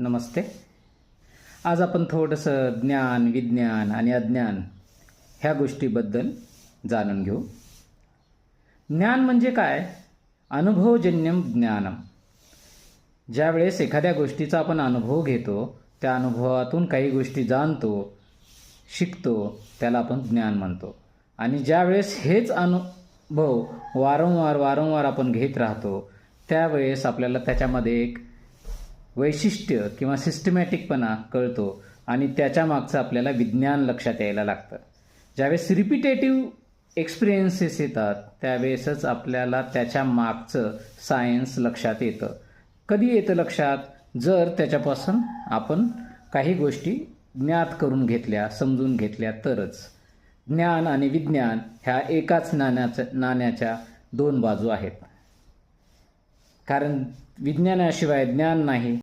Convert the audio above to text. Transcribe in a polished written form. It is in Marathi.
नमस्ते. आज आपण थोडंसं ज्ञान, विज्ञान आणि अज्ञान ह्या गोष्टीबद्दल जाणून घेऊ. ज्ञान म्हणजे काय? अनुभवजन्यम ज्ञानम. ज्यावेळेस एखाद्या गोष्टीचा आपण अनुभव घेतो, त्या अनुभवातून काही गोष्टी जाणतो, शिकतो, त्याला आपण ज्ञान म्हणतो. आणि ज्यावेळेस हेच अनुभव वारंवार आपण घेत राहतो, त्यावेळेस आपल्याला त्याच्यामध्ये एक वैशिष्ट्य किंवा सिस्टमॅटिकपणा कळतो आणि त्याच्या मागचं आपल्याला विज्ञान लक्षात यायला लागतं. ज्यावेळेस रिपिटेटिव्ह एक्सपिरियन्सेस येतात, त्यावेळेसच आपल्याला त्याच्या मागचं सायन्स लक्षात येतं. कधी येतं लक्षात? जर त्याच्यापासून आपण काही गोष्टी ज्ञात करून घेतल्या, समजून घेतल्या तरच. ज्ञान आणि विज्ञान ह्या एकाच नाण्याच्या दोन बाजू आहेत. कारण विज्ञानाशिवाय ज्ञान नाही.